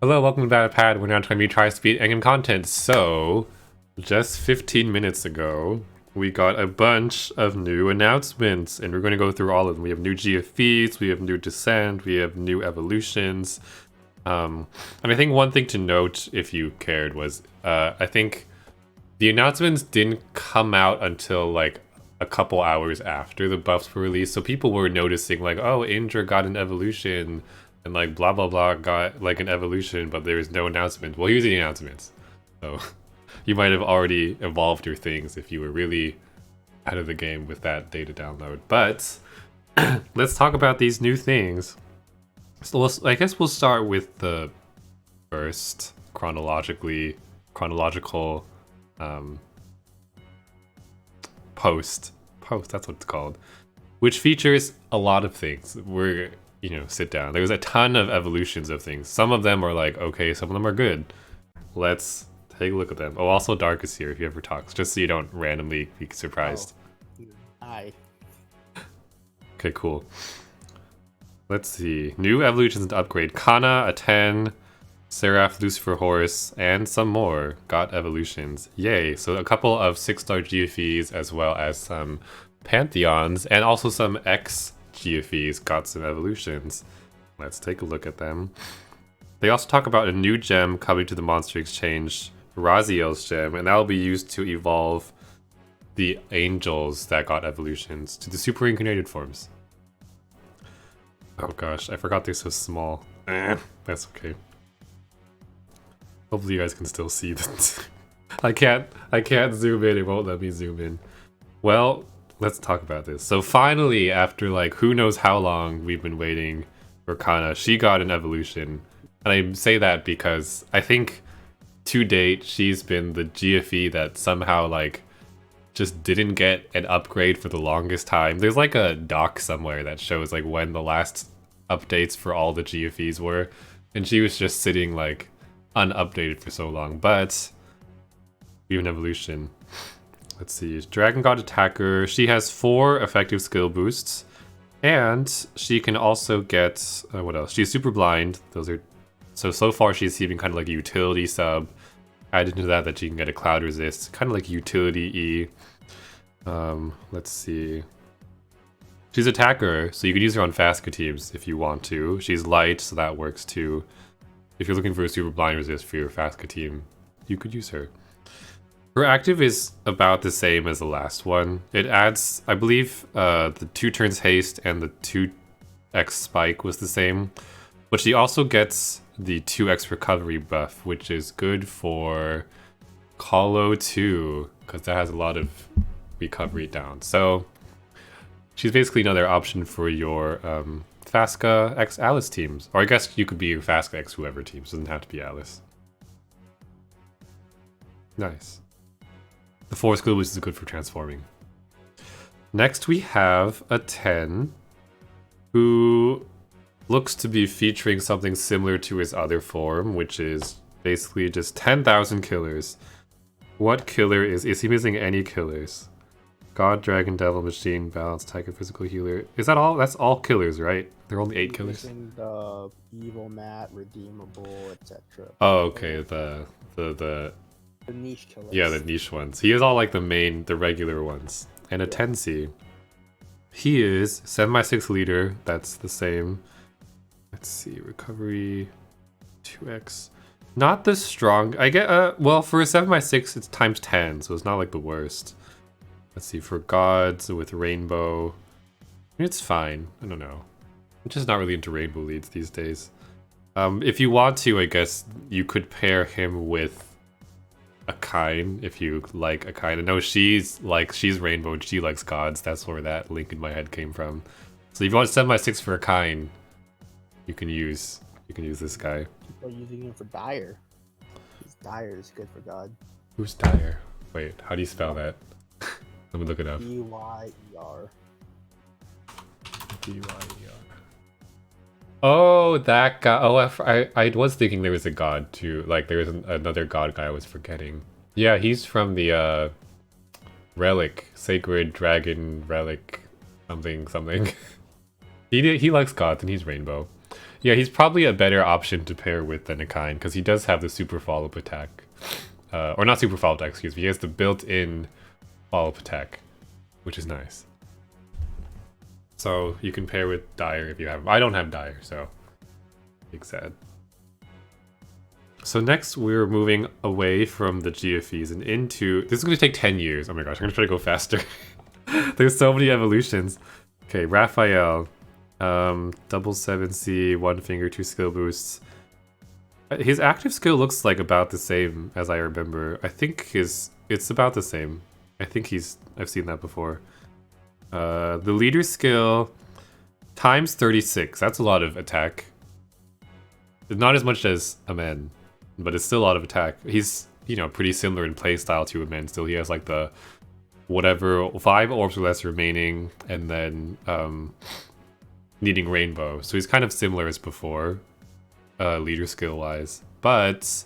Hello, welcome to badatpad. We're now trying to be Tri-Speed Engine content. So, just 15 minutes ago, we got a bunch of new announcements, and we're going to go through all of them. We have new GFEs, we have new Descent, we have new evolutions. And I think one thing to note, if you cared, was I think the announcements didn't come out until like a couple hours after the buffs were released, so people were noticing like, oh, Indra got an evolution, and like blah blah blah got like an evolution, but there's no announcement. Well, here's the announcements. So you might have already evolved your things if you were really out of the game with that data download. But let's talk about these new things. So I guess we'll start with the first chronological post, that's what it's called, which features a lot of things. Sit down. There's a ton of evolutions of things. Some of them are like, okay, some of them are good. Let's take a look at them. Oh, also Dark is here if he ever talks, just so you don't randomly be surprised. Oh. Hi. Okay, cool. Let's see. New evolutions to upgrade. Kana, a 10, Seraph, Lucifer Horse, and some more got evolutions. Yay. So a couple of 6-star GFEs as well as some Pantheons and also some X GFEs got some evolutions. Let's take a look at them. They also talk about a new gem coming to the Monster Exchange, Raziel's gem, and that will be used to evolve the angels that got evolutions to the super reincarnated forms. Oh gosh, I forgot they're so small. That's okay. Hopefully you guys can still see that. I can't zoom in, it won't let me zoom in. Well, let's talk about this. So finally, after like who knows how long we've been waiting for Kana, she got an evolution. And I say that because I think to date she's been the GFE that somehow like just didn't get an upgrade for the longest time. There's like a doc somewhere that shows like when the last updates for all the GFEs were, and she was just sitting like unupdated for so long. But we have an evolution. Let's see, Dragon God Attacker. She has 4 effective skill boosts, and she can also get what else? She's super blind. Those are so far she's receiving kind of like a utility sub. Added to that she can get a cloud resist, kind of like utility E. Let's see. She's attacker, so you can use her on Fasca teams if you want to. She's light, so that works too. If you're looking for a super blind resist for your Fasca team, you could use her. Her active is about the same as the last one. It adds, I believe, the 2 turns haste and the 2x spike was the same. But she also gets the 2x recovery buff, which is good for Colo 2, because that has a lot of recovery down. So she's basically another option for your Fasca x Alice teams. Or I guess you could be your Fasca x whoever teams, doesn't have to be Alice. Nice. The 4 skill boost is good for transforming. Next we have a 10 who looks to be featuring something similar to his other form, which is basically just 10,000 killers. What killer is he missing any killers? God, Dragon, Devil, Machine, Balance, Tiger, Physical Healer. Is that all? That's all killers, right? There are only 8 killers. Missing the evil mat, redeemable, etc. Oh, okay. The niche killers. Yeah, the niche ones. He is all like the regular ones. And a 10C. He is 7x6 leader. That's the same. Let's see, recovery 2x. Not the strong. I get well, for a 7x6 it's times 10, so it's not like the worst. Let's see, for gods with rainbow, it's fine. I don't know. I'm just not really into rainbow leads these days. If you want to, I guess you could pair him with Akine if you like Akine. I know she's rainbow and she likes gods. That's where that link in my head came from. So if you want 7x6 for Akine, you can use this guy. People are using him for Dire. Dire is good for God. Who's Dire? Wait, how do you spell that? Let me look it up. D-Y-E-R. D-Y-E-R. Oh, that guy. Oh, I was thinking there was a god too. Like there was another god guy I was forgetting. Yeah, he's from the relic, sacred dragon relic, something. He likes gods and he's rainbow. Yeah, he's probably a better option to pair with than a kind, because he does have the super follow-up attack. Or not super follow-up attack, excuse me. He has the built-in follow-up attack, which is nice. So you can pair with Dire if you have him. I don't have Dire, so big sad. So next we're moving away from the GFEs and into... This is going to take 10 years. Oh my gosh, I'm going to try to go faster. There's so many evolutions. Okay, Raziel. Double 7C, 1 finger, 2 skill boosts. His active skill looks like about the same as I remember. I think it's about the same. I think I've seen that before. The leader skill times 36. That's a lot of attack. Not as much as Amen, but it's still a lot of attack. He's, you know, pretty similar in playstyle to Amen. Still, he has like the whatever 5 orbs or less remaining, and then needing rainbow. So he's kind of similar as before, leader skill wise. But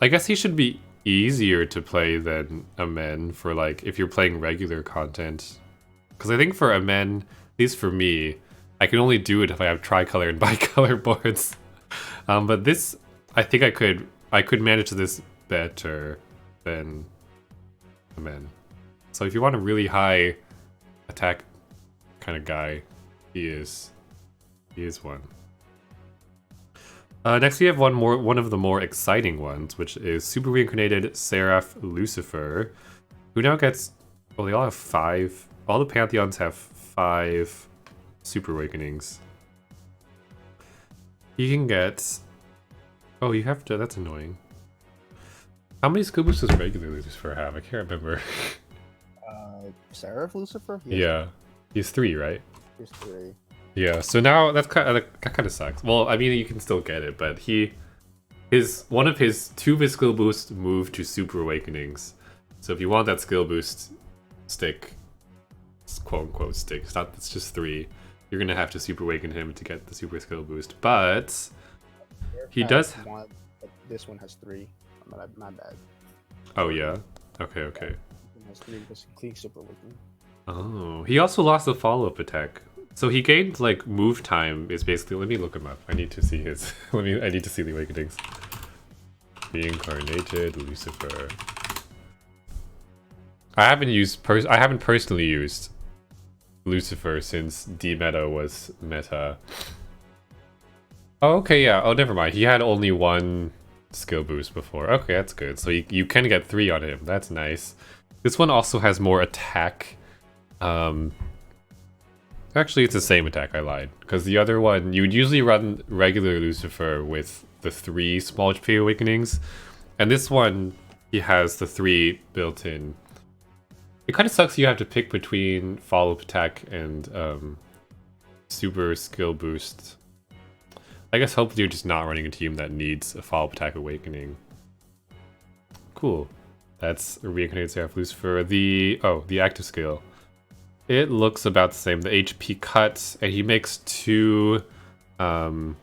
I guess he should be easier to play than Amen for like if you're playing regular content. Because I think for Amen, at least for me, I can only do it if I have tricolor and bicolor boards. But this, I think I could manage this better than Amen. So if you want a really high attack kind of guy, he is one. Next we have one of the more exciting ones, which is Super Reincarnated Seraph Lucifer, who now gets, well, they all have 5. All the Pantheons have 5 Super Awakenings. You can get... Oh, you have to... That's annoying. How many skill boosts does regular Lucifer have? I can't remember. Seraph Lucifer? Yeah. He's 3, right? He's 3. Yeah, so now that kind of sucks. Well, I mean, you can still get it, but one of his 2 of his skill boosts moved to Super Awakenings. So if you want that skill boost stick, quote unquote stick, it's just 3. You're gonna have to Super Awaken him to get the super skill boost. But he does. This one has 3. My bad. Oh yeah. Okay. It has 3 because clean Super Awakening. Oh, he also lost the follow-up attack. So he gained like move time is basically. Let me look him up. I need to see his. I need to see the awakenings. Reincarnated Lucifer. I haven't personally used Lucifer since D meta was meta. Oh, okay, yeah. Oh, never mind. He had only 1 skill boost before. Okay, that's good. So you can get 3 on him. That's nice. This one also has more attack. Actually, it's the same attack. I lied. Because the other one, you would usually run regular Lucifer with the 3 small HP awakenings. And this one, he has the 3 built in. It kind of sucks you have to pick between follow-up attack and super skill boost. I guess hopefully you're just not running a team that needs a follow-up attack awakening. Cool. That's a Reincarnated Seraph Lucifer. The active skill. It looks about the same. The HP cuts, and he makes 2 columns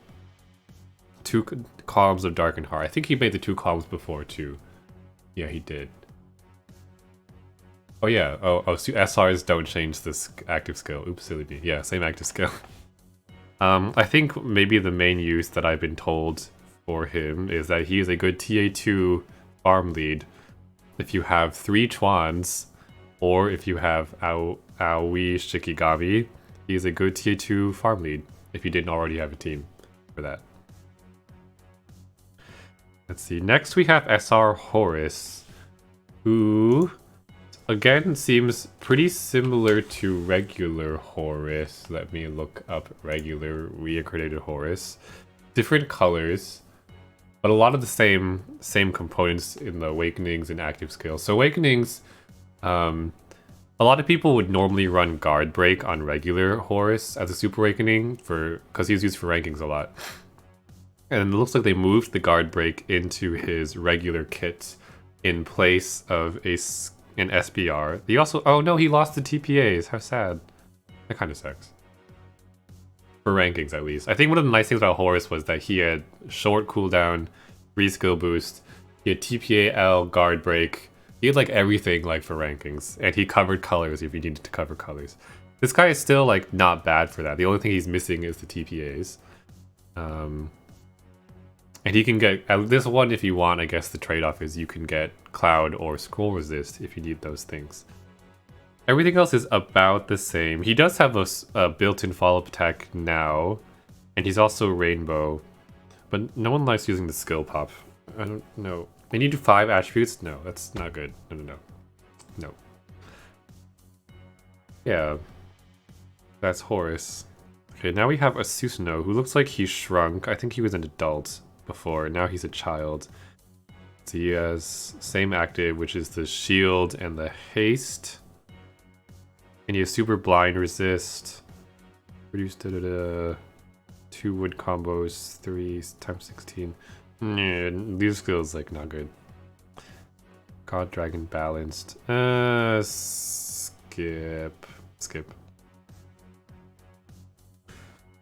of Darkened Heart. I think he made the 2 columns before too. Yeah, he did. Oh yeah. So SRs don't change this active skill. Oops, silly me. Yeah, same active skill. I think maybe the main use that I've been told for him is that he is a good TA2 farm lead if you have 3 Chuans, or if you have Aoi Shikigami. He is a good TA2 farm lead if you didn't already have a team for that. Let's see. Next we have SR Horus, who again seems pretty similar to regular Horus. Let me look up regular Reincarnated Horus. Different colors, but a lot of the same components in the awakenings and active skills. So awakenings, a lot of people would normally run guard break on regular Horus as a super awakening because he's used for rankings a lot. And it looks like they moved the guard break into his regular kit in place of an SBR. He also, oh no, he lost the TPAs. How sad. That kind of sucks. For rankings, at least. I think one of the nice things about Horus was that he had short cooldown, 3 skill boost, he had TPA L, guard break. He had like everything like for rankings, and he covered colors if you needed to cover colors. This guy is still like not bad for that. The only thing he's missing is the TPAs. And he can get this one if you want. I guess the trade-off is you can get Cloud or Scroll Resist if you need those things. Everything else is about the same. He does have a built-in follow-up attack now, and he's also Rainbow, but no one likes using the skill pop. I don't know. They need to do 5 attributes? No, that's not good. No. Yeah. That's Horus. Okay, now we have a Susanoo who looks like he's shrunk. I think he was an adult before. Now he's a child. So he has same active, which is the shield and the haste. And he has super blind resist. Reduce 2 wood combos, 3 times 16. These skills like not good. God Dragon balanced. Skip.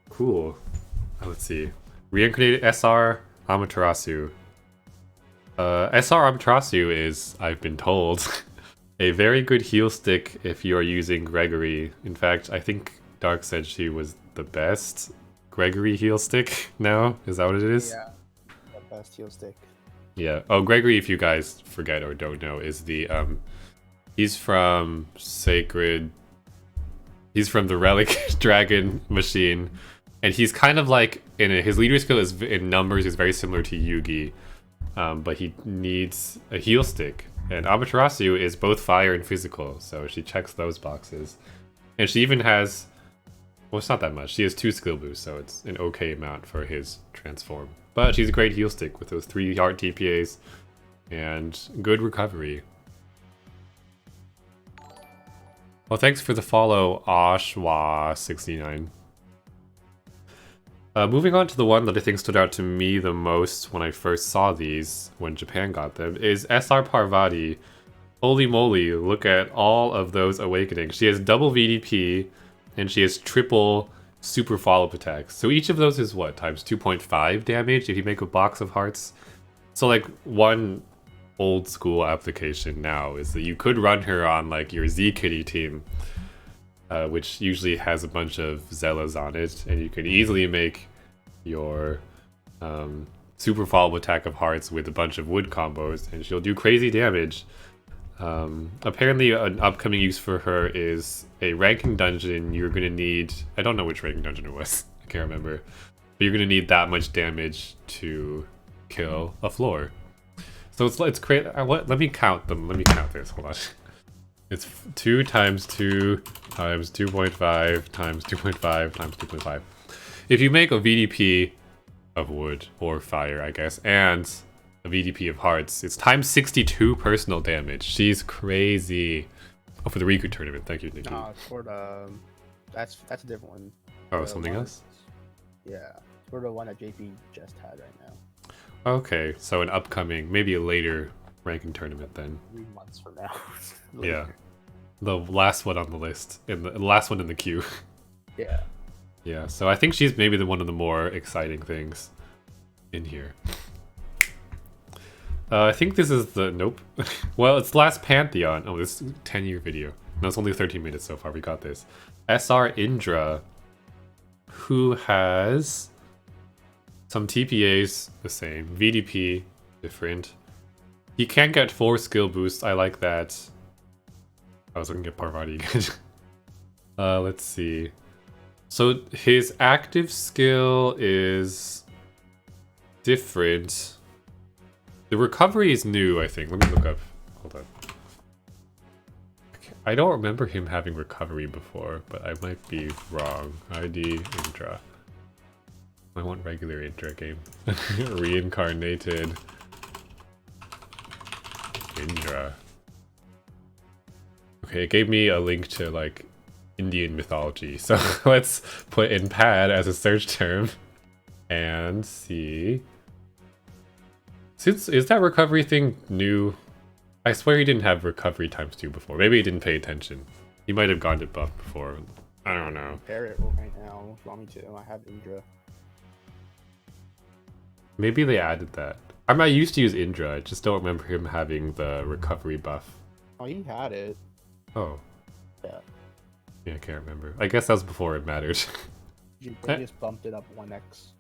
Cool. Let's see. Reincarnated SR Amaterasu. SR Amaterasu is, I've been told, a very good heal stick if you are using Gregory. In fact, I think Dark said she was the best Gregory heal stick now. Is that what it is? Yeah, the best heal stick. Yeah. Oh, Gregory, if you guys forget or don't know, is the he's from Sacred. He's from the Relic Dragon machine, and he's kind of like his leader skill is in numbers is very similar to Yugi, but he needs a heal stick. And Amaterasu is both fire and physical, so she checks those boxes, and she even has. Well, it's not that much. She has 2 skill boosts, so it's an okay amount for his transform. But she's a great heal stick with those 3 heart TPAs and good recovery. Well, thanks for the follow, Ashwa69. Moving on to the one that I think stood out to me the most when I first saw these, when Japan got them, is SR Parvati. Holy moly, look at all of those awakenings. She has double VDP, and she has triple super follow-up attacks. So each of those is what, times 2.5 damage if you make a box of hearts? So like one old school application now is that you could run her on like your Z-Kitty team, which usually has a bunch of Zellas on it, and you can easily make your super follow-up attack of hearts with a bunch of wood combos, and she'll do crazy damage. Apparently an upcoming use for her is a ranking dungeon. You're gonna need, I don't know which ranking dungeon it was, I can't remember, but you're gonna need that much damage to kill a floor. So it's great. Let me count them. Let me count this. Hold on. It's 2 times 2 times 2.5 times 2.5 times 2.5. If you make a VDP of wood or fire, I guess, and a VDP of hearts, it's times 62 personal damage. She's crazy. Oh, for the Riku tournament. Thank you, Nikki. No, it's for the that's a different one. Oh, something else? Yeah, it's for the one that JP just had right now. Okay, so an upcoming, maybe a later ranking tournament then. 3 months from now. Yeah, the last one on the list, the last one in the queue. Yeah. Yeah, so I think she's maybe one of the more exciting things in here. I think this is the nope. Well, it's last Pantheon. Oh, this is a 10-year video. No, it's only 13 minutes so far. We got this. SR Indra, who has some TPAs the same, VDP different. He can get 4 skill boosts. I like that. I was looking at Parvati again. Let's see. So his active skill is different. The recovery is new, I think. Let me look up. Hold on. I don't remember him having recovery before, but I might be wrong. ID Indra. I want regular Indra game. Reincarnated Indra. Okay, it gave me a link to like Indian mythology. So let's put in pad as a search term and see. Is that recovery thing new? I swear he didn't have recovery times 2 before. Maybe he didn't pay attention. He might have gone to buff before. I don't know. Compare it right now if you want me to. I have Indra. Maybe they added that. I used to use Indra. I just don't remember him having the recovery buff. Oh, he had it. Oh. Yeah. Yeah, I can't remember. I guess that was before it mattered. They just bumped it up 1x.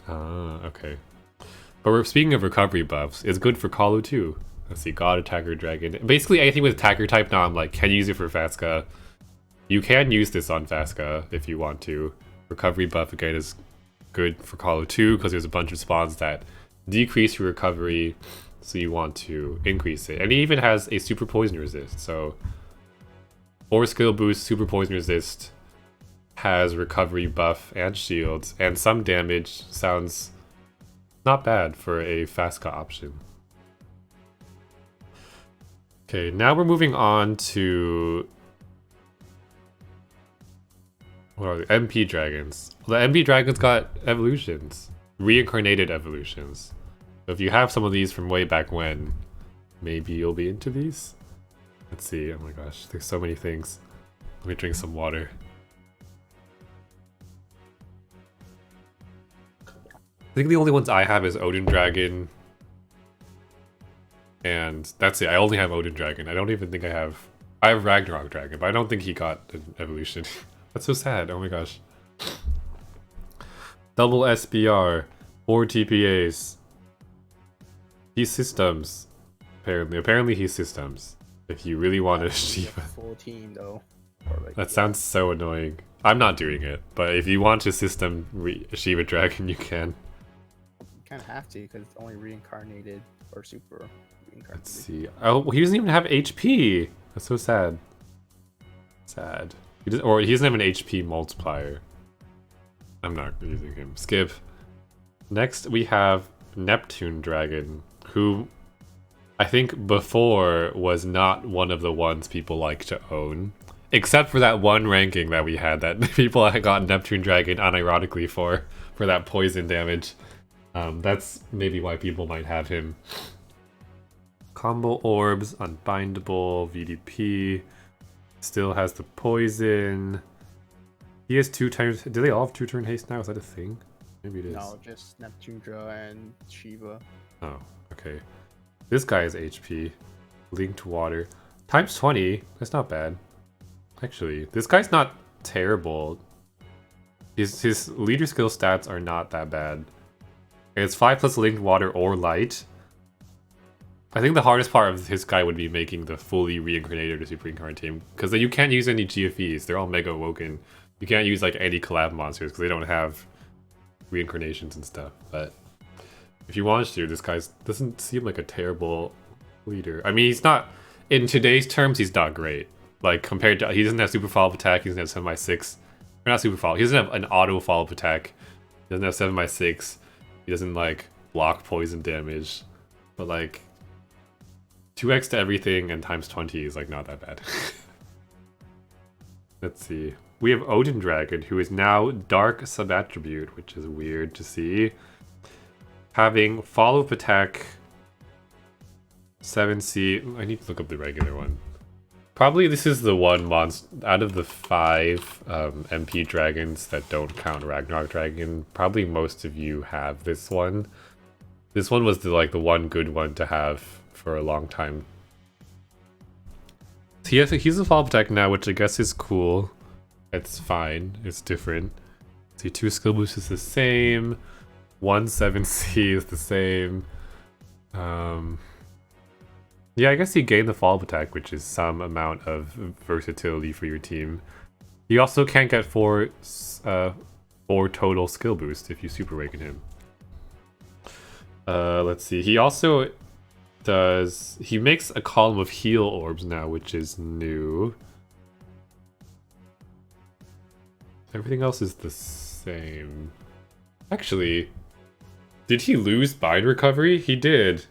Ah, okay. But we're speaking of recovery buffs, it's good for Kalu too. Let's see, God, Attacker, Dragon. Basically anything with attacker type now I'm like, can use it for Fasca. You can use this on Fasca if you want to. Recovery buff again is good for Kalu too, because there's a bunch of spawns that decrease your recovery, so you want to increase it. And he even has a super poison resist, so 4 skill boost, super poison resist, has recovery buff and shields, and some damage. Sounds not bad for a Fasca option. Okay, now we're moving on to what are the MP dragons? Well, the MP dragons got evolutions, reincarnated evolutions. So if you have some of these from way back when, maybe you'll be into these. Let's see. Oh my gosh, there's so many things. Let me drink some water. I think the only ones I have is Odin Dragon. And that's it. I only have Odin Dragon. I don't even think I have Ragnarok Dragon, but I don't think he got an evolution. That's so sad. Oh my gosh. Double SBR. 4 TPAs. He's systems. Apparently he's systems. If you really want to Shiva. Full team though. Like, that sounds so annoying. I'm not doing it, but if you want to system Shiva Dragon, you can. You kind of have to because it's only reincarnated or super reincarnated. Let's see. Oh, he doesn't even have HP. That's so sad. Sad. He doesn't have an HP multiplier. I'm not using him. Skip. Next we have Neptune Dragon, who I think before was not one of the ones people like to own. Except for that one ranking that we had that people got Neptune Dragon unironically for that poison damage. That's maybe why people might have him. Combo orbs, unbindable, VDP. Still has the poison. He has 2 times. Do they all have 2-turn haste now? Is that a thing? Maybe it is. No, just Neptune and Shiva. Oh, okay. This guy is HP. Linked water. Times 20. That's not bad. Actually, this guy's not terrible. His leader skill stats are not that bad. It's 5 plus linked water or light. I think the hardest part of his guy would be making the fully reincarnated or super reincarnated team, because you can't use any GFEs. They're all mega awoken. You can't use like any collab monsters because they don't have reincarnations and stuff. But if you wanted to, this guy doesn't seem like a terrible leader. I mean, he's not, in today's terms, he's not great. Like compared to, he doesn't have super follow-up attack. He doesn't have 7x6. Or not super follow. He doesn't have an auto follow-up attack. He doesn't have 7x6. He doesn't like block poison damage. But like 2x to everything and times 20 is like not that bad. Let's see. We have Odin Dragon, who is now Dark Sub-Attribute, which is weird to see. Having follow-up attack 7C. I need to look up the regular one. Probably this is the one monster out of the 5 MP dragons that don't count Ragnarok Dragon. Probably most of you have this one. This one was the one good one to have for a long time. He's a follow-up attack now, which I guess is cool. It's fine. It's different. See, 2 skill boost is the same. 1 7C is the same. Yeah, I guess you gain the follow-up attack, which is some amount of versatility for your team. You also can't get 4 total skill boost if you super awaken him. Let's see. He also he makes a column of heal orbs now, which is new. Everything else is the same. Actually, did he lose bind recovery? He did.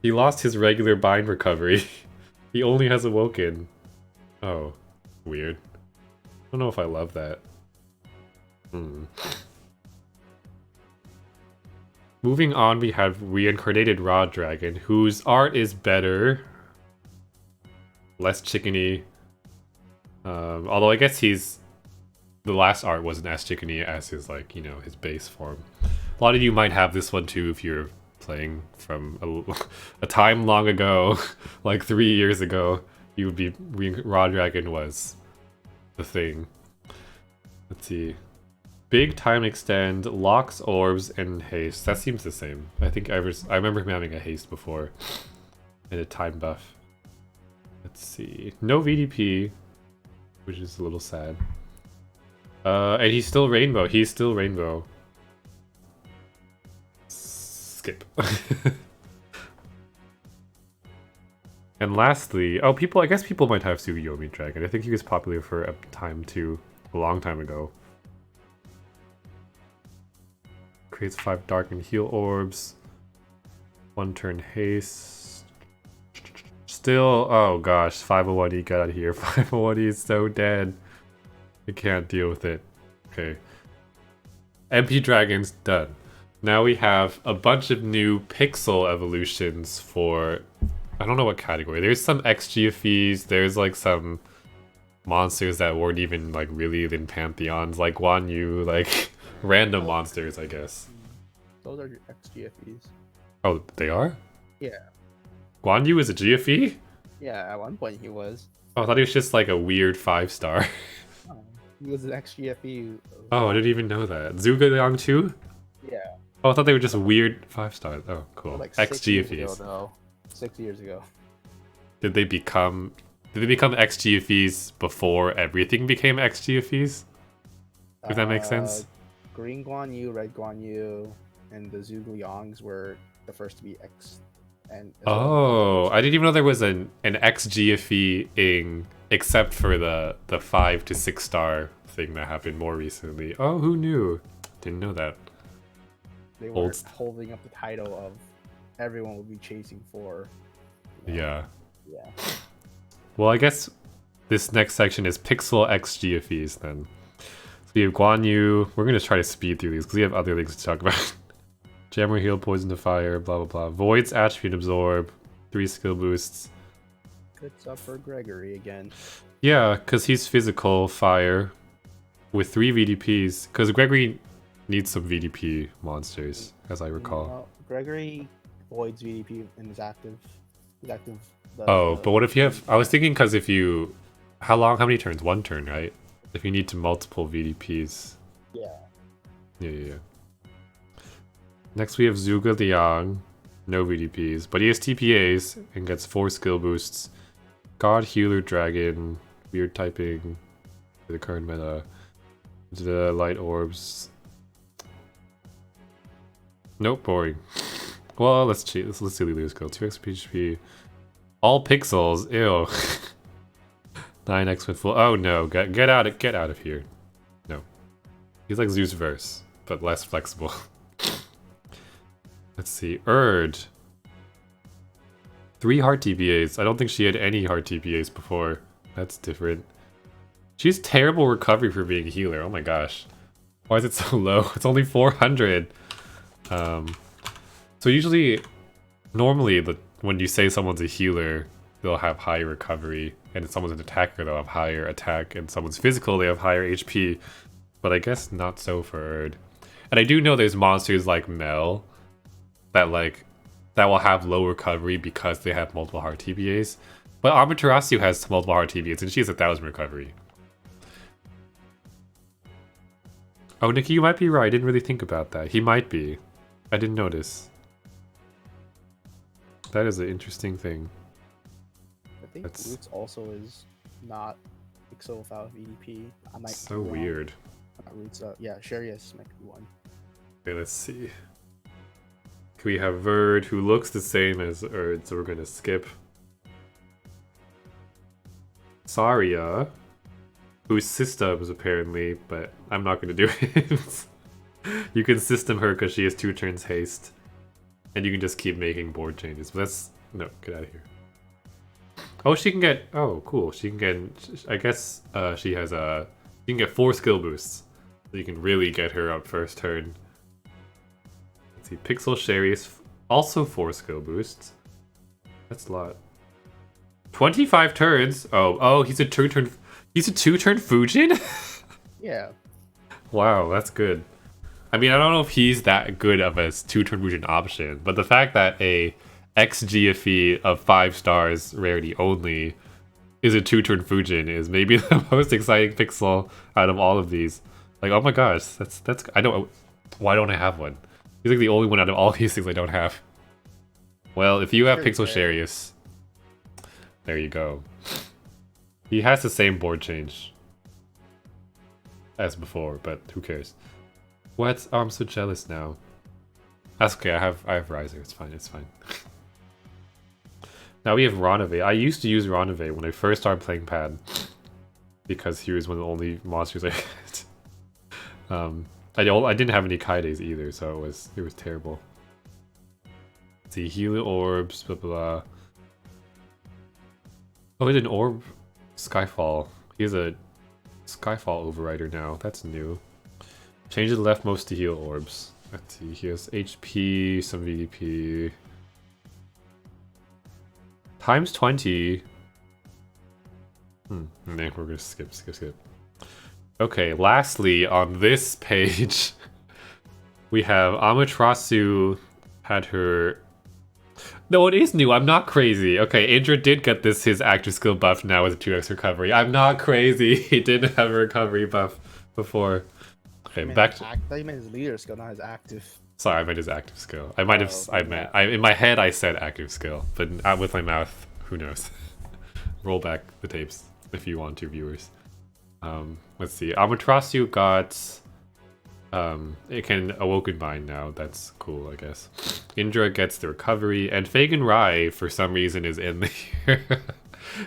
He lost his regular bind recovery. He only has awoken. Oh, weird. I don't know if I love that. Moving on, we have Reincarnated Raw Dragon, whose art is better. Less chickeny. Although I guess the last art wasn't as chickeny as his, his base form. A lot of you might have this one too if you're playing from a time long ago, like 3 years ago. You would be Raw Dragon was the thing. Let's see. Big time extend, locks orbs, and haste. That seems the same. I think I remember him having a haste before. And a time buff. Let's see. No VDP, which is a little sad. And he's still rainbow. He's still rainbow. Skip. And lastly, oh, I guess people might have Tsukiyomi Dragon. I think he was popular for a time too, a long time ago. Creates 5 dark and heal orbs. 1 turn haste. Still, oh gosh, 501E, get out of here. 501E is so dead. I can't deal with it. Okay. MP Dragon's done. Now we have a bunch of new pixel evolutions for... I don't know what category. There's some XGFEs, there's like some monsters that weren't even like really in pantheons, like Guan Yu, like random monsters, I guess. Those are your XGFEs. Oh, they are? Yeah. Guan Yu is a GFE? Yeah, at one point he was. Oh, I thought he was just like a weird 5-star. Oh, he was an XGFE. Oh, I didn't even know that. Zhuge Liang too? Yeah. Oh, I thought they were just weird 5-stars. Oh, cool. Like 6 years ago, XGFEs. though. 6 years ago. Did they become XGFEs before everything became XGFEs? If that makes sense? Green Guan Yu, Red Guan Yu, and the Zhuge Liangs were the first to be X. And Oh, I didn't even know there was an XGFE except for the 5 to 6 star thing that happened more recently. Oh, who knew? Didn't know that. They were holding up the title of everyone would be chasing for. Yeah. Yeah. Well, I guess this next section is Pixel XGFEs then. So we have Guan Yu. We're going to try to speed through these because we have other things to talk about. Jammer heal, poison to fire, blah blah blah. Void's attribute absorb, 3 skill boosts. Good stuff for Gregory again. Yeah, because he's physical fire with 3 VDPs. Because Gregory needs some VDP monsters, as I recall. Well, Gregory Void's VDP and is active. He's active. But what if you have? I was thinking because if you, how many turns? 1 turn, right? If you need to multiple VDPs. Yeah. Yeah. Next we have Zhuge Liang, no VDPs, but he has TPAs and gets 4 skill boosts. God Healer Dragon, weird typing for the current meta. The light orbs. Nope, boring. Well, let's cheat. Let's see Lilu's go. 2x PHP. All pixels. Ew. 9x with full. Oh no! Get out of here. No. He's like Zeus verse, but less flexible. Let's see. Urd. 3 heart TPAs. I don't think she had any heart TPAs before. That's different. She's terrible recovery for being a healer. Oh my gosh. Why is it so low? It's only 400. So normally, when you say someone's a healer, they'll have high recovery, and if someone's an attacker, they'll have higher attack, and someone's physical, they have higher HP. But I guess not so for Urd. And I do know there's monsters like Mel that will have low recovery because they have multiple heart TPAs. But Amaterasu has multiple heart TPAs, and she has 1,000 recovery. Oh, Nikki, you might be right. I didn't really think about that. He might be. I didn't notice. That is an interesting thing. I think Roots also is not Pixel without VDP. I might. So weird. Roots, yeah, Sharius might be one. Okay, let's see. We have Verd, who looks the same as Urd, so we're gonna skip. Saria, whose systems apparently, but I'm not gonna do it. You can system her because she has 2 turns haste, and you can just keep making board changes. But that's no, get out of here. Oh, she can get. Oh, cool. She can get. I guess she has a. You can get 4 skill boosts, so you can really get her up first turn. Let's see, Pixel Sharius, also 4 skill boosts. That's a lot. 25 turns. Oh, he's a 2-turn. He's a 2-turn Fujin. Yeah. Wow, that's good. I mean, I don't know if he's that good of a 2-turn Fujin option, but the fact that a XGFE of 5 stars rarity only is a 2-turn Fujin is maybe the most exciting pixel out of all of these. Like, oh my gosh, that's I don't. Why don't I have one? He's like the only one out of all these things I don't have. Well, if you have Pixel Sharius, there you go. He has the same board change as before, but who cares? What? Oh, I'm so jealous now. That's okay. I have Riser. It's fine. It's fine. Now we have Ronave. I used to use Ronave when I first started playing Pad because he was one of the only monsters I had. I didn't have any Kaides either, so it was terrible. Let's see, Helio Orbs, blah blah. Oh, he did an Orb Skyfall. He has a Skyfall Overrider now. That's new. Change the leftmost to heal orbs. Let's see, he has HP, some VDP. Times 20. Nah, we're gonna skip. Okay, lastly, on this page, we have Amaterasu had her... No, it is new. I'm not crazy. Okay, Indra did get his active skill buff now with a 2x recovery. I'm not crazy. He didn't have a recovery buff before. Okay, back to... I thought you meant his leader skill, not his active. Sorry, I meant his active skill. I might have... in my head, I said active skill, but out with my mouth, who knows? Roll back the tapes if you want to, viewers. Let's see. Amaterasu got... it can Awoken Mind now. That's cool, I guess. Indra gets the recovery, and Fagan Rai, for some reason, is in here.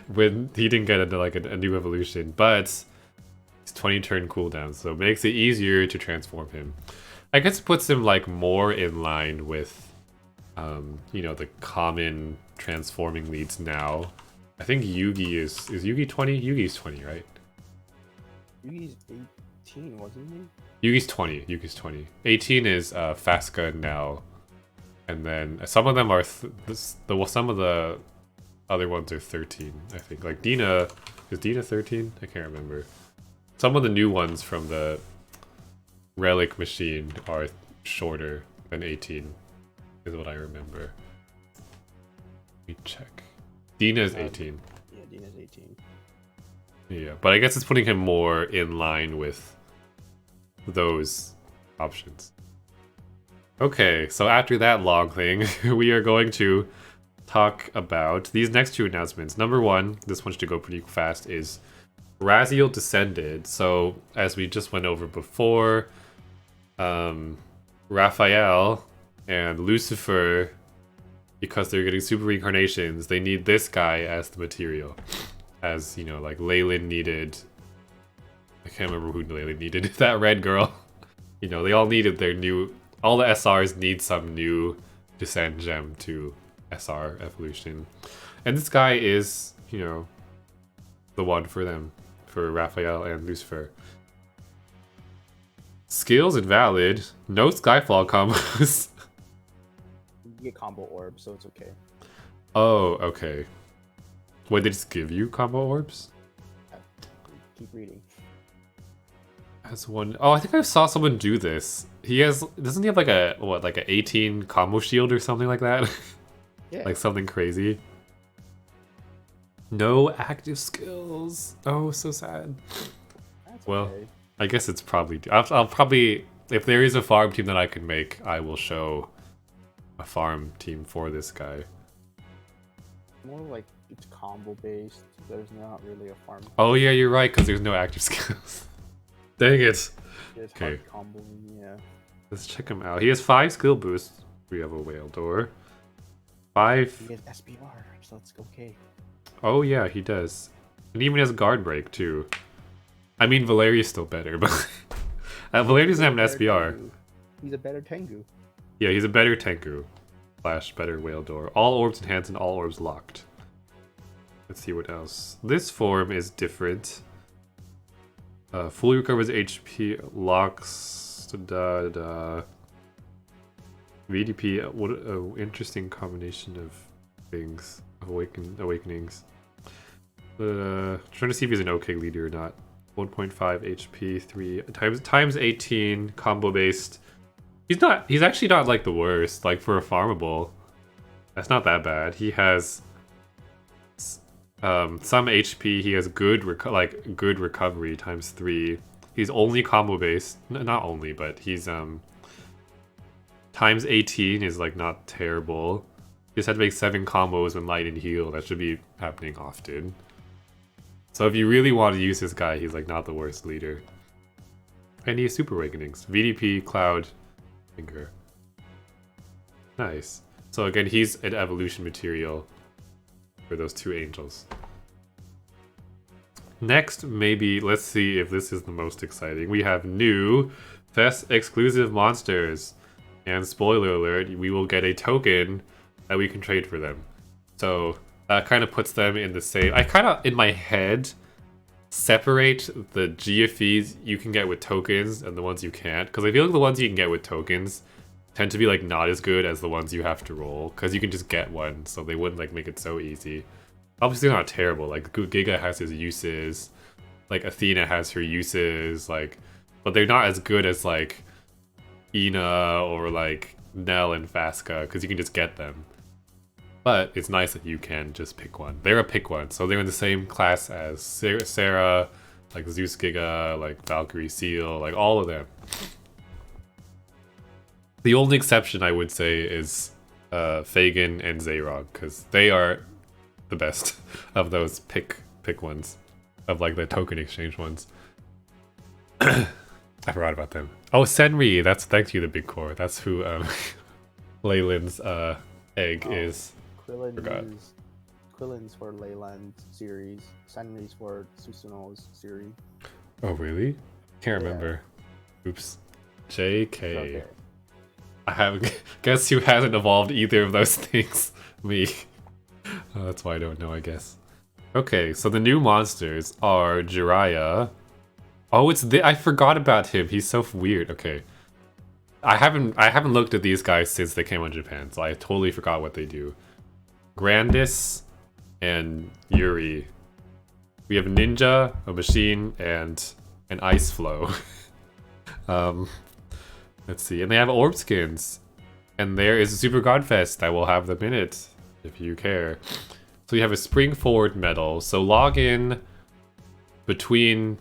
When he didn't get a new evolution, but it's 20 turn cooldown, so it makes it easier to transform him. I guess it puts him like more in line with, you know, the common transforming leads now. I think Yugi is Yugi 20? Yugi's 20, right? Yugi's 18, wasn't he? Yugi's 20. Yugi's 20. 18 is Fasca now, and then some of them are some of the other ones are 13. I think like Dina is Dina 13. I can't remember. Some of the new ones from the Relic machine are shorter than 18, is what I remember. Let me check. Dina is 18. Yeah, Dina's 18. Yeah, but I guess it's putting him more in line with those options. Okay, so after that long thing, we are going to talk about these next two announcements. Number one, this one should go pretty fast, is Raziel Descended. So, as we just went over before, Raphael and Lucifer, because they're getting super reincarnations, they need this guy as the material. As, you know, like Leyland needed... I can't remember who Leyland needed. That red girl. You know, they all needed their new... All the SRs need some new Descend gem to SR evolution. And this guy is, you know, the one for them. For Raphael and Lucifer. Skills invalid. No Skyfall combos. You get combo orbs, so it's okay. Oh, okay. Wait, they just give you combo orbs? Keep reading. As one... Oh, I think I saw someone do this. He has... Doesn't he have like a... What, like a 18 combo shield or something like that? Yeah. Like something crazy. No active skills. Oh, so sad. That's Well, okay. I guess it's probably... I'll probably... If there is a farm team that I can make, I will show a farm team for this guy. More like it's combo based. There's not really a farm. Oh yeah, you're right, because there's no active skills. Dang it. It's Okay. hard combo, yeah. Let's check him out. He has 5 skill boosts. We have a whale door. 5... He has SPR, so it's okay. Oh yeah, he does. And he even has guard break too. I mean, Valeria's still better, but Valeria doesn't have an SBR. Tengu. He's a better Tengu. Yeah, he's a better Tengu. / better whale door. All orbs enhanced and all orbs locked. Let's see what else. This form is different. Fully recovers HP, locks, VDP. What an interesting combination of things. Awakenings. Trying to see if he's an OK leader or not. 1.5 HP, 3 times 18 combo based. He's actually not like the worst, like for a farmable. That's not that bad. He has some HP, he has good recovery times 3. He's only combo based. Not only, but he's times 18 is like not terrible. You just have to make 7 combos when light and heal. That should be happening often. So if you really want to use this guy, he's like not the worst leader. And he has Super Awakenings. VDP, Cloud, Finger. Nice. So again, he's an evolution material for those 2 angels. Next, maybe, let's see if this is the most exciting. We have new Fest exclusive monsters. And spoiler alert, we will get a token that we can trade for them. So that kind of puts them in the same... I kind of, in my head, separate the GFEs you can get with tokens and the ones you can't. Because I feel like the ones you can get with tokens tend to be like not as good as the ones you have to roll. Because you can just get one, so they wouldn't like make it so easy. Obviously not terrible, like Giga has his uses, like Athena has her uses, like, but they're not as good as like Ina or like Nell and Fasca, because you can just get them. But it's nice that you can just pick one. They're a pick one, so they're in the same class as Sarah, like Zeus Giga, like Valkyrie Seal, like all of them. The only exception I would say is Fagin and Zayrog, because they are the best of those pick ones, of like the token exchange ones. I forgot about them. Oh, Senri, thank you, the big core. That's who Leyland's egg is. Quillen's for Leyland's series. Senri's for Susanoo's series. Oh really? Can't remember. Oops. JK. Okay. I haven't. Guess who hasn't evolved either of those things? Me. That's why I don't know, I guess. Okay, so the new monsters are Jiraiya. Oh, I forgot about him. He's so weird. Okay. I haven't looked at these guys since they came on Japan, so I totally forgot what they do. Grandis and Yuri. We have Ninja, a machine, and an ice flow. Let's see. And they have orb skins. And there is a Super Godfest that will have them in it, if you care. So you have a spring forward medal. So log in between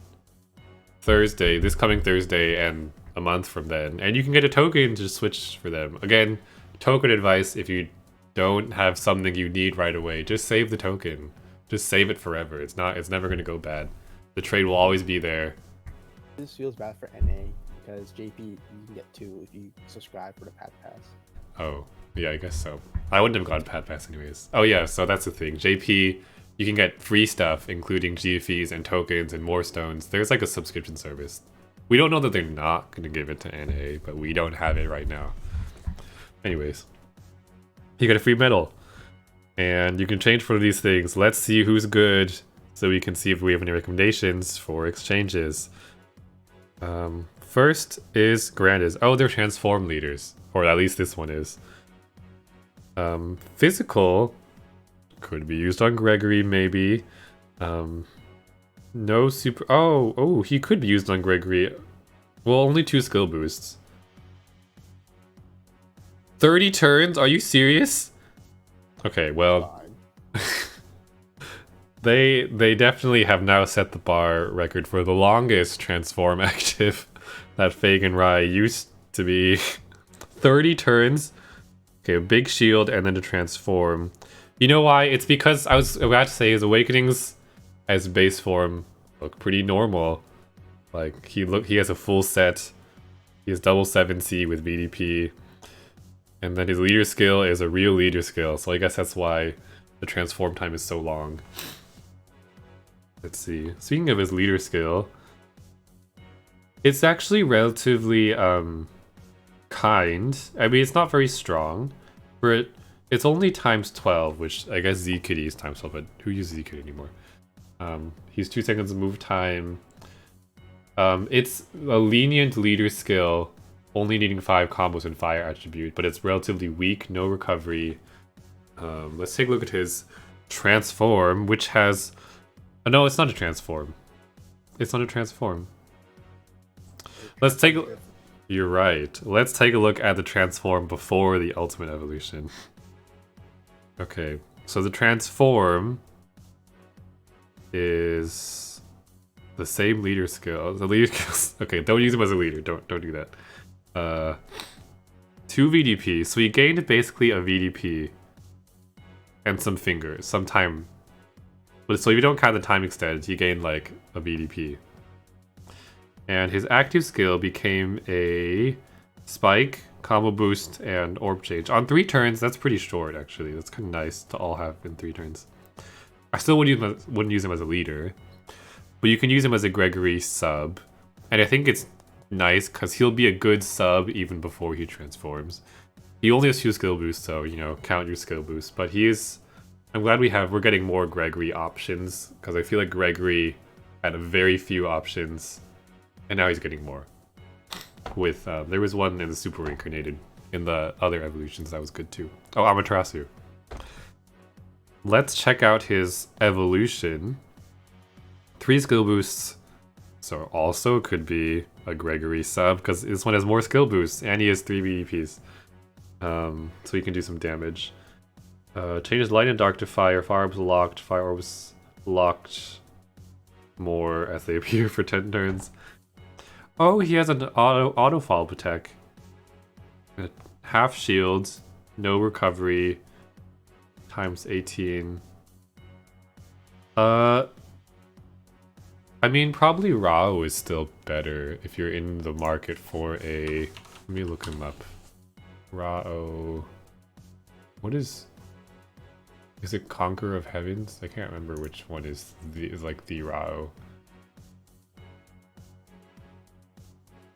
Thursday, this coming Thursday, and a month from then, and you can get a token to switch for them. Again, token advice: if you don't have something you need right away, just save the token. Just save it forever. It's never going to go bad. The trade will always be there. This feels bad for NA because JP you can get 2 if you subscribe for the Pad Pass. Oh, yeah, I guess so. I wouldn't have gotten Pad Pass anyways. Oh yeah, so that's the thing. JP, you can get free stuff, including GFEs and tokens and more stones. There's like a subscription service. We don't know that they're not going to give it to NA, but we don't have it right now. Anyways, you get a free medal. And you can change for these things. Let's see who's good, so we can see if we have any recommendations for exchanges. First is Grandis. Oh, they're transform leaders. Or at least this one is. Physical could be used on Gregory, maybe. No super... Oh, he could be used on Gregory. Well, only 2 skill boosts. 30 turns? Are you serious? Okay, well... They definitely have now set the bar record for the longest transform active that Fagin Rai used to be. 30 turns. Okay, a big shield and then to transform. You know why? It's because I was about to say his awakenings as base form look pretty normal. Like he has a full set. He has double 7C with VDP. And then his leader skill is a real leader skill. So I guess that's why the transform time is so long. Let's see. Speaking of his leader skill, it's actually relatively kind. I mean, it's not very strong. It's only times 12, which I guess Z-Kitty is times 12, but who uses Z-Kitty anymore? He's 2 seconds of move time. It's a lenient leader skill, only needing 5 combos and fire attribute, but it's relatively weak, no recovery. Let's take a look at his transform, which has... Oh, no, it's not a transform. It's not a transform. Let's take a... You're right. Let's take a look at the transform before the ultimate evolution. Okay, so the transform is The same leader skill. The leader skills. Okay, don't use him as a leader. Don't do that. 2 VDP. So he gained basically a VDP and some fingers, some time. But so if you don't count the time extend, he gained like a VDP. And his active skill became a spike, combo boost, and orb change. On 3 turns, that's pretty short actually. That's kind of nice to all have in 3 turns. I still wouldn't use him as a leader. But you can use him as a Gregory sub. And I think it's nice because he'll be a good sub even before he transforms. He only has 2 skill boosts, so, you know, count your skill boosts. But he is... I'm glad we're getting more Gregory options, because I feel like Gregory had a very few options, and now he's getting more. With, there was one in the Super Reincarnated. In the other evolutions, that was good too. Oh, Amaterasu. Let's check out his evolution. 3 skill boosts, so also could be a Gregory sub, because this one has more skill boosts, and he has 3 VDPs. So he can do some damage. Changes light and dark to fire, fire orbs locked more as they appear for 10 turns. Oh, he has an auto fall attack. Half shield, no recovery, times 18. I mean, probably Rao is still better if you're in the market for a... Let me look him up. Rao... What is... Is it Conqueror of Heavens? I can't remember which one is like the Rao.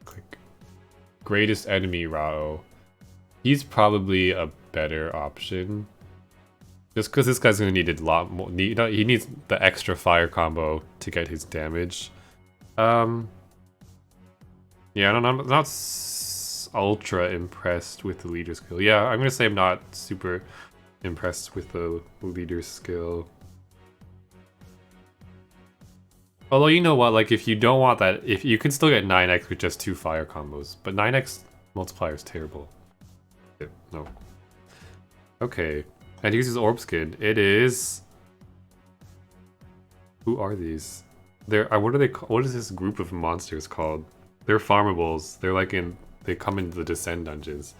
Click. Greatest Enemy Rao. He's probably a better option. Just because this guy's gonna need a lot more. He needs the extra fire combo to get his damage. Yeah, I'm not ultra impressed with the leader skill. Yeah, I'm gonna say I'm not super impressed with the leader skill. Although, you know what, like if you don't want that, if you can still get 9x with just 2 fire combos, but 9x multiplier is terrible. Yeah, no. Okay. And he uses orb skin. It is... Who are these? They're... What are they? What is this group of monsters called? They're farmables. They're like in... They come into the Descend dungeons.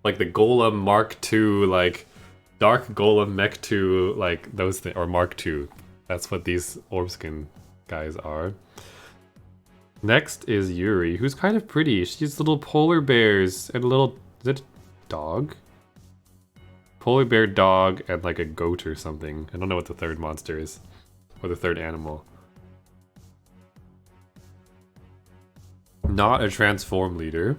Like the Golem Mark II, like... Dark Golem Mech 2, like those things. Or Mark II. That's what these orb skin guys are. Next is Yuri, who's kind of pretty. She has little polar bears and a little... Is it a dog? Polar bear, dog, and like a goat or something. I don't know what the third monster is. Or the third animal. Not a transform leader.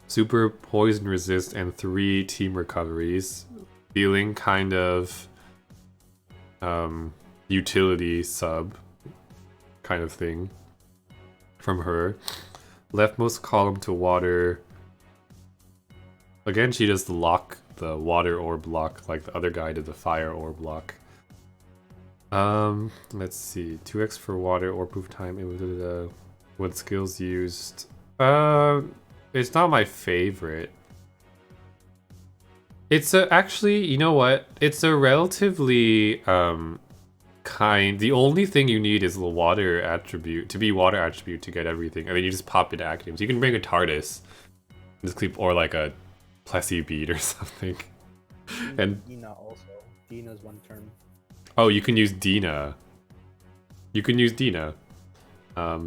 Super poison resist and 3 team recoveries. Feeling kind of utility sub kind of thing from her. Leftmost column to water. Again, she does the lock, the water orb lock, like the other guy did the fire orb lock. Let's see. 2x for water orb proof time. What skills used? It's not my favorite. It's actually, you know what? It's a relatively kind. The only thing you need is the water attribute to be water attribute to get everything, and then you just pop into active. So you can bring a TARDIS, just keep, or like a Plessy bead or something. And Dina also. Dina's 1 turn. Oh, you can use Dina. You can use Dina.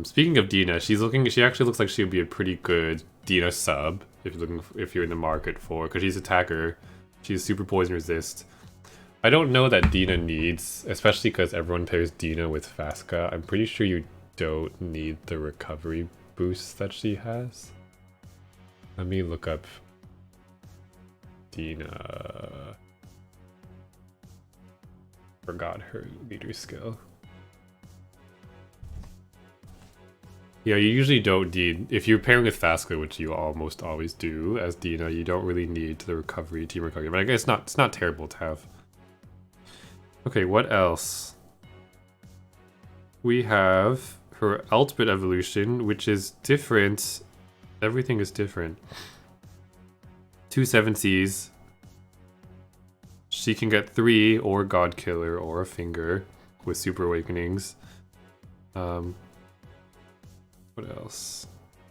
Speaking of Dina, she actually looks like she would be a pretty good Dina sub if you're in the market for, because she's attacker. She's super poison resist. I don't know that Dina needs, especially because everyone pairs Dina with Fasca. I'm pretty sure you don't need the recovery boost that she has. Let me look up Dina. Forgot her leader skill. Yeah, you usually don't need, if you're pairing with Fasca, which you almost always do as Dina, you don't really need the recovery, team recovery. But I guess it's not terrible to have. Okay, what else? We have her ultimate evolution, which is different. Everything is different. 2 7Cs. She can get 3 or God Killer or a finger with Super Awakenings. What else?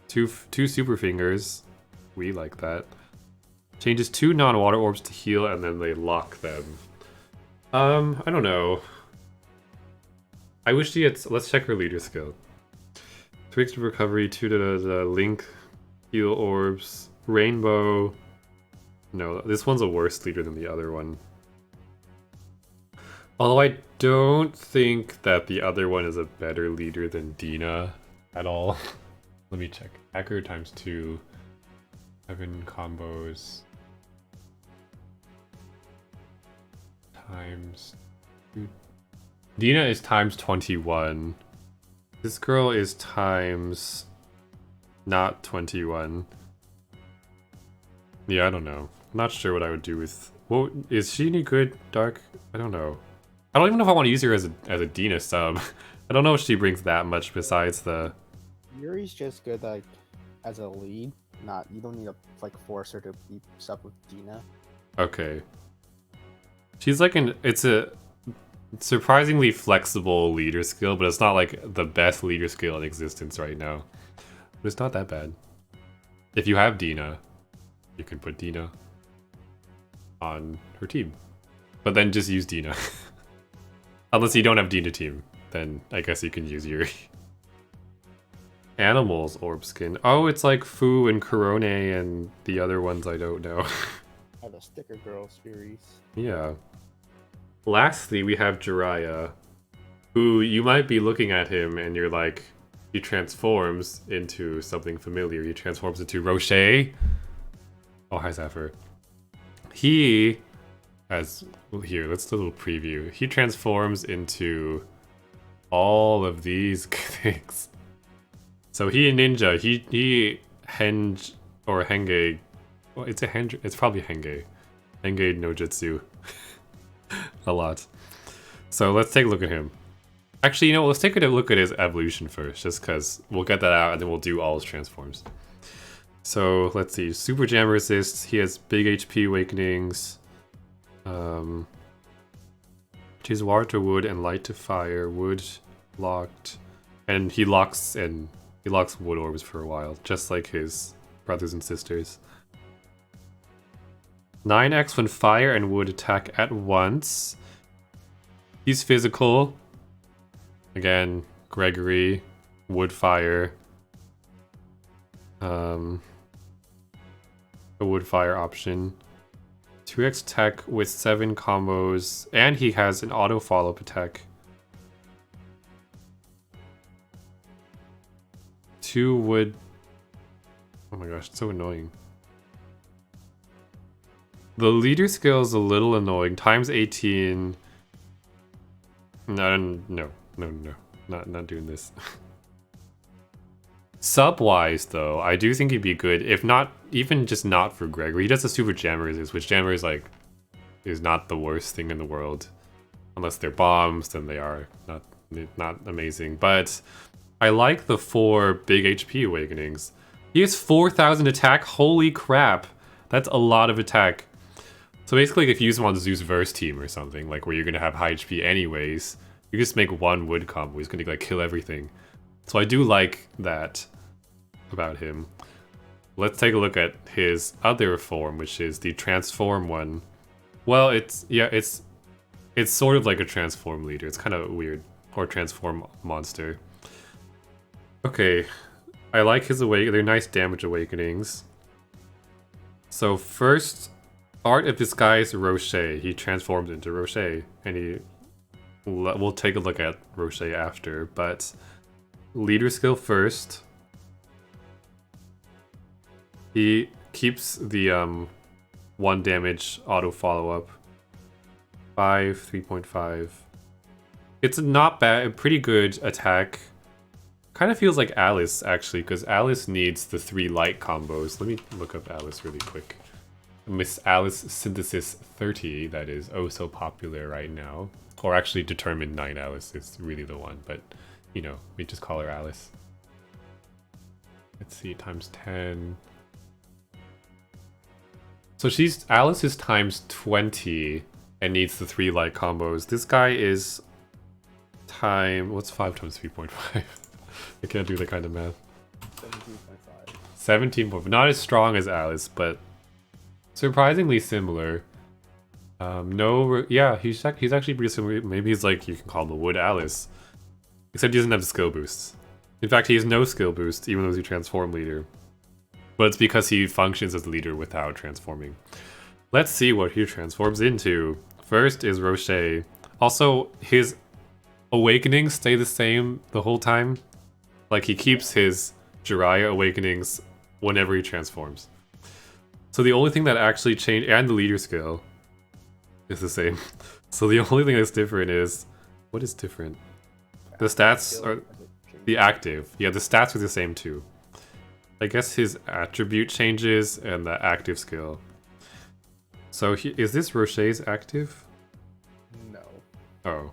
Two super fingers. We like that. Changes 2 non-water orbs to heal, and then they lock them. I don't know. I wish she had. Let's check her leader skill. 2 extra recovery, 2 to the link, heal orbs, rainbow. No, this one's a worse leader than the other one. Although I don't think that the other one is a better leader than Dina at all. Let me check. Hacker times 2. 7 combos. Times 2. Dina is times 21. This girl is times not 21. Yeah, I don't know. I'm not sure what I would do with... Well, is she any good, Dark? I don't know. I don't even know if I want to use her as a Dina sub. I don't know if she brings that much besides the... Yuri's just good like as a lead. You don't need to like force her to be sub with Dina. Okay. She's like it's a surprisingly flexible leader skill, but it's not like the best leader skill in existence right now. But it's not that bad. If you have Dina, you can put Dina on her team. But then just use Dina. Unless you don't have Dina team, then I guess you can use Yuri. Animals orb skin. Oh, it's like Fu and Corone and the other ones I don't know. Oh, the sticker girl series. Yeah. Lastly, we have Jiraiya, who you might be looking at him and you're like, he transforms into something familiar. He transforms into Rocher. Oh, hi, Zephyr. He has... Well, here, let's do a little preview. He transforms into all of these things. So he a ninja. He henge or henge. Well, it's probably henge. Henge no jutsu. A lot. So let's take a look at him. Actually, you know, let's take a look at his evolution first, just because we'll get that out and then we'll do all his transforms. So let's see. Super Jam resists. He has big HP awakenings. Choose water to wood and light to fire. Wood locked, and he locks wood orbs for a while, just like his brothers and sisters. 9x when fire and wood attack at once. He's physical. Again, Gregory, wood fire. A wood fire option. 2x tech with 7 combos, and he has an auto follow-up attack. 2 wood. Oh my gosh, it's so annoying. The leader skill is a little annoying. Times 18. No, not doing this. Sub-wise, though, I do think he'd be good, if not, even just not for Gregory. He does the super jam resist, which jam resist, like, is not the worst thing in the world. Unless they're bombs, then they are not amazing. But I like the 4 big HP awakenings. He has 4,000 attack. Holy crap. That's a lot of attack. So basically, like, if you use him on Zeus verse team or something, like where you're gonna have high HP anyways, you just make 1 wood combo. He's gonna like kill everything. So I do like that about him. Let's take a look at his other form, which is the transform one. Well, it's sort of like a transform leader. It's kind of weird, or transform monster. Okay, I like his they're nice damage awakenings. So first, Art of Disguise Rocher. He transforms into Rocher, and we'll take a look at Rocher after, but leader skill first. He keeps the 1 damage auto follow-up. 3.5. It's not bad, a pretty good attack. Kind of feels like Alice, actually, because Alice needs the 3 light combos. Let me look up Alice really quick. Miss Alice Synthesis 30, that is oh so popular right now. Or actually Determined 9 Alice is really the one, but you know, we just call her Alice. Let's see, times 10. So Alice is times 20 and needs the 3 light combos. This guy is time. What's 5 times 3.5? I can't do that kind of math. 17.5. 17. Not as strong as Alice, but surprisingly similar. No, yeah, he's actually pretty similar. Maybe he's like, you can call him a Wood Alice. Except he doesn't have skill boosts. In fact, he has no skill boost, even though he's a transform leader. But it's because he functions as a leader without transforming. Let's see what he transforms into. First is Rocher. Also, his awakenings stay the same the whole time. Like, he keeps his Jiraiya awakenings whenever he transforms. So the only thing that actually changed, and the leader skill, is the same. So the only thing that's different is, what is different? The stats are the active. Yeah, the stats are the same too. I guess his attribute changes and the active skill. So is this Rocher's active? No. Oh.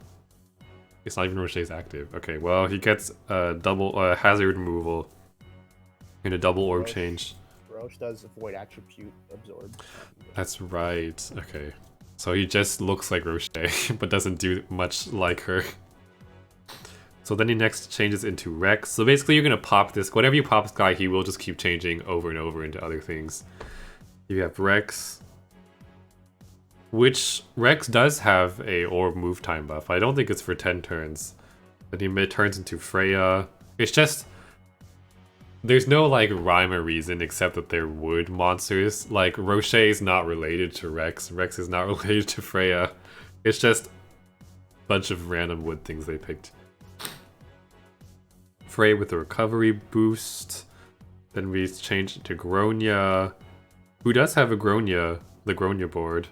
It's not even Rocher's active. Okay, well, he gets a double hazard removal and a double orb change. Roche does void attribute absorb. That's right. Okay. So he just looks like Rocher, but doesn't do much like her. So then he next changes into Rex. So basically you're gonna pop this, whatever you pop this guy, he will just keep changing over and over into other things. You have Rex, which Rex does have a orb move time buff. I don't think it's for 10 turns. Then he turns into Freya. It's just, there's no like rhyme or reason except that they're wood monsters. Like Rocher is not related to Rex. Rex is not related to Freya. It's just a bunch of random wood things they picked. Frey with the recovery boost. Then we change to Gronya, who does have a Gronya, the Gronya board.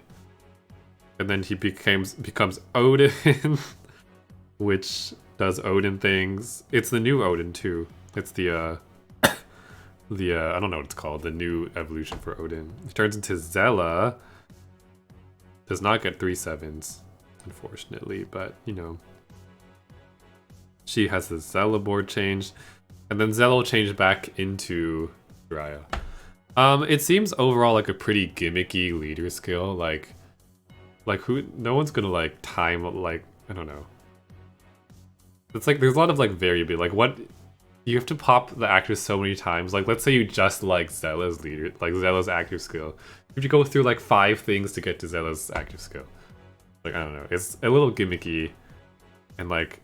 And then he becomes Odin, which does Odin things. It's the new Odin too. It's the I don't know what it's called, the new evolution for Odin. He turns into Zella. Does not get 3 sevens, unfortunately, but you know. She has the Zella board change, and then Zella will change back into Jiraiya. It seems overall like a pretty gimmicky leader skill. Like who? No one's gonna like time like, I don't know. It's like there's a lot of like variability. Like what you have to pop the actors so many times. Like let's say you just like Zella's leader, like Zella's active skill. You have to go through like 5 things to get to Zella's active skill. Like I don't know. It's a little gimmicky, and like.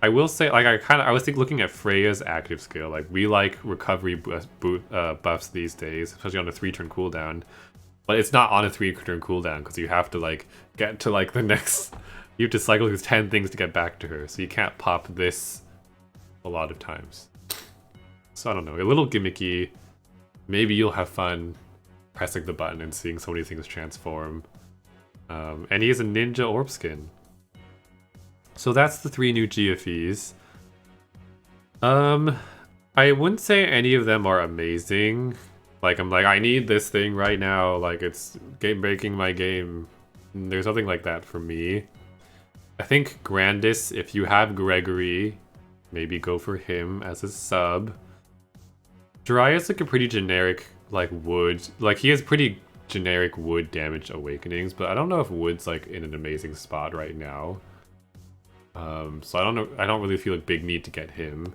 I will say, like, I was looking at Freya's active skill. Like, we like recovery buffs these days, especially on a 3-turn cooldown. But it's not on a 3-turn cooldown because you have to like get to like the next. You have to cycle through 10 things to get back to her, so you can't pop this a lot of times. So I don't know, a little gimmicky. Maybe you'll have fun pressing the button and seeing so many things transform. And he has a ninja orb skin. So that's the 3 new GFEs. I wouldn't say any of them are amazing. Like, I'm like, I need this thing right now. Like, it's breaking my game. There's nothing like that for me. I think Grandis, if you have Gregory, maybe go for him as a sub. Jiraiya's like a pretty generic, like, wood. Like, he has pretty generic wood damage awakenings, but I don't know if wood's, like, in an amazing spot right now. So I don't know. I don't really feel a big need to get him.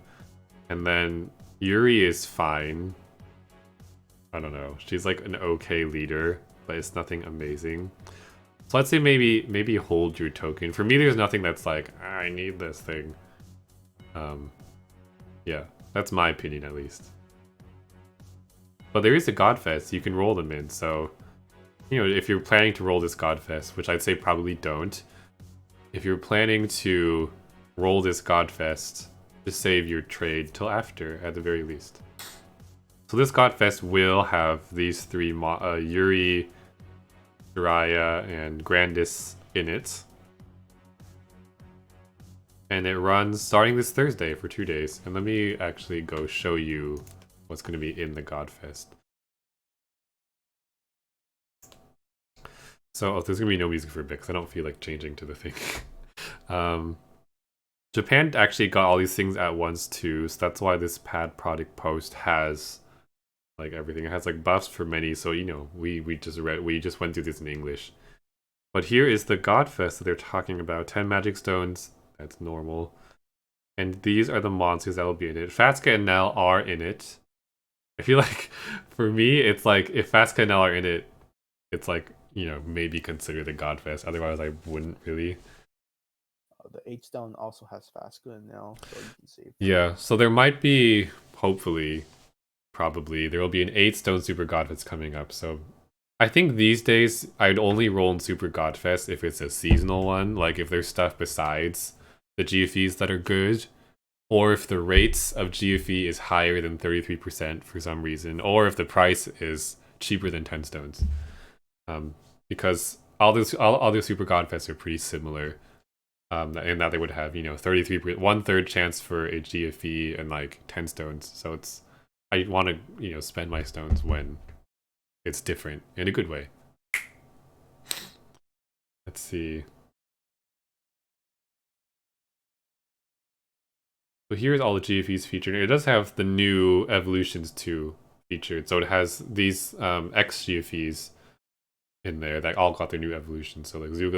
And then Yuri is fine. I don't know. She's like an okay leader, but it's nothing amazing. So let's say maybe hold your token. For me, there's nothing that's like I need this thing. Yeah, that's my opinion at least. But there is a Godfest. You can roll them in. So you know, if you're planning to roll this Godfest, which I'd say probably don't. If you're planning to roll this Godfest, just save your trade till after, at the very least. So this Godfest will have these 3 Yuri, Jiraiya, and Grandis in it. And it runs starting this Thursday for 2 days. And let me actually go show you what's going to be in the Godfest. So there's going to be no music for a bit because I don't feel like changing to the thing. Japan actually got all these things at once too, so that's why this pad product post has like everything. It has like buffs for many, so you know, we just went through this in English. But here is the Godfest that they're talking about. 10 magic stones, That's normal. And these are the monsters that will be in it. Fatska and Nell are in it. I feel like, for me, it's like, if Fatska and Nell are in it, it's like, you know, maybe consider the Godfest. Otherwise, I wouldn't really. The 8-stone also has Fasca and now, so you can see. Yeah, so there might be, hopefully, probably, there will be an 8-stone Super Godfest coming up. So I think these days, I'd only roll in Super Godfest if it's a seasonal one. Like, if there's stuff besides the GFEs that are good, or if the rates of GFE is higher than 33% for some reason, or if the price is cheaper than 10 stones. Because all the Super Godfests are pretty similar. And that they would have, you know, 33%, 1/3 chance for a GFE and like 10 stones. So it's, I want to, you know, spend my stones when it's different in a good way. Let's see. So here's all the GFEs featured. It does have the new evolutions too featured. So it has these X GFEs in there that all got their new evolutions. So like Zhuge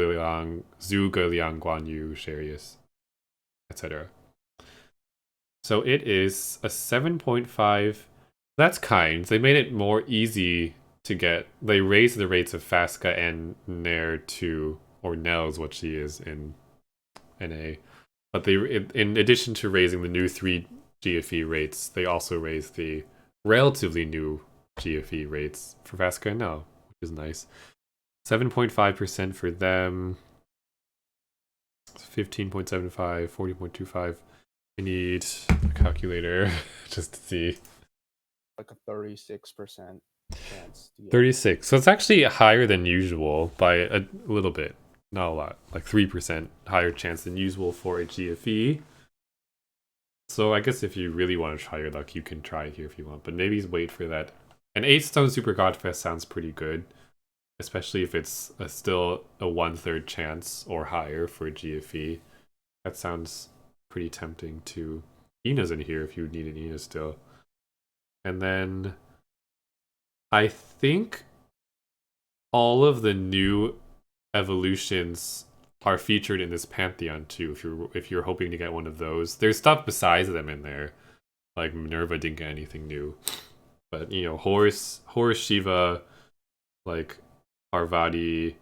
Liang, Guan Yu, Sharius, etc. So it is a 7.5. That's kind. They made it more easy to get. They raised the rates of Fasca and Nair to, or Nell's what she is in NA. But they, in addition to raising the new 3 GFE rates, they also raised the relatively new GFE rates for Fasca and Nell, which is nice. 7.5% for them. 15.75, 40.25. I need a calculator just to see. Like a 36% chance. 36. So it's actually higher than usual by a little bit. Not a lot. Like 3% higher chance than usual for a GFE. So I guess if you really want to try your luck, you can try it here if you want. But maybe wait for that. An 8-stone Super Godfest sounds pretty good. Especially if it's still a 1/3 chance or higher for a GFE. That sounds pretty tempting too. Ina's in here if you need an Ina still. And then I think all of the new evolutions are featured in this Pantheon too. If you're hoping to get one of those, there's stuff besides them in there. Like Minerva didn't get anything new, but you know, Horus, Shiva, like Parvati,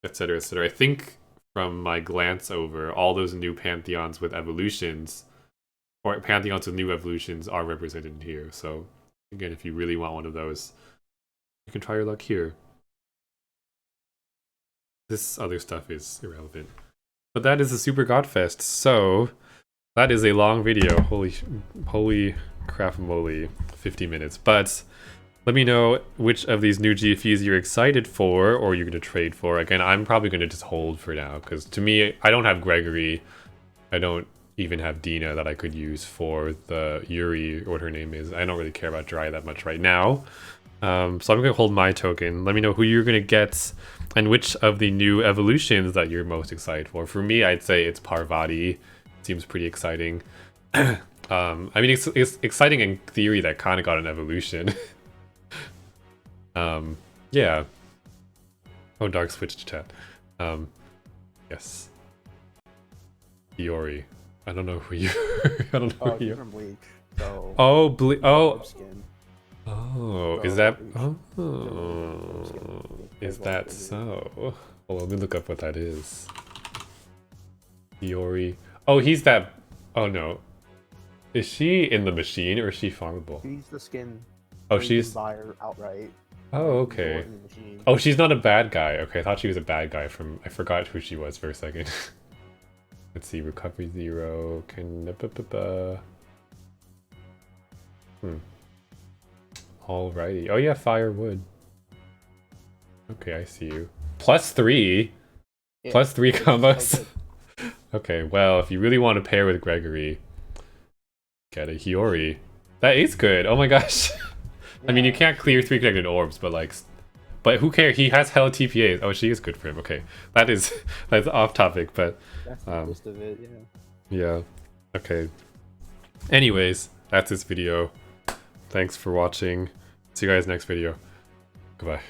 etc., etc. I think from my glance over, all those new pantheons with evolutions, or pantheons with new evolutions, are represented here. So again, if you really want one of those, you can try your luck here. This other stuff is irrelevant. But that is the Super Godfest. So that is a long video. Holy crap moly, 50 minutes. But let me know which of these new GFEs you're excited for or you're going to trade for. Again, I'm probably going to just hold for now because to me, I don't have Gregory. I don't even have Dina that I could use for the Yuri, or what her name is. I don't really care about Jiraiya that much right now. So I'm going to hold my token. Let me know who you're going to get and which of the new evolutions that you're most excited for. For me, I'd say it's Parvati. Seems pretty exciting. I mean, it's exciting in theory that kind of got an evolution. Yeah. Oh, Dark switched to chat. Yes. Yuri. I don't know who you. I don't know who you. From Bleach. So Oh, oh. Skin. Oh, So is that? Bleach. Oh, is that so? Well, let me look up what that is. Yuri. Oh, he's that. Oh no. Is she in the machine or is she farmable? She's the skin. Oh, You can she's. buy her outright. Oh, okay. Oh, she's not a bad guy. Okay, I thought she was a bad guy from... I forgot who she was for a second. Let's see, recovery 0. Alrighty. Oh yeah, firewood. Okay, I see you. +3? Yeah, +3 it's combos? so good. Okay, well, if you really want to pair with Gregory, get a Hiyori. That is good. Oh my gosh. I mean, you can't clear 3 connected orbs, but like, but who cares? He has hella TPAs. Oh, she is good for him. Okay, that's off topic, but That's the gist of it, yeah. Okay. Anyways, that's this video. Thanks for watching. See you guys next video. Goodbye.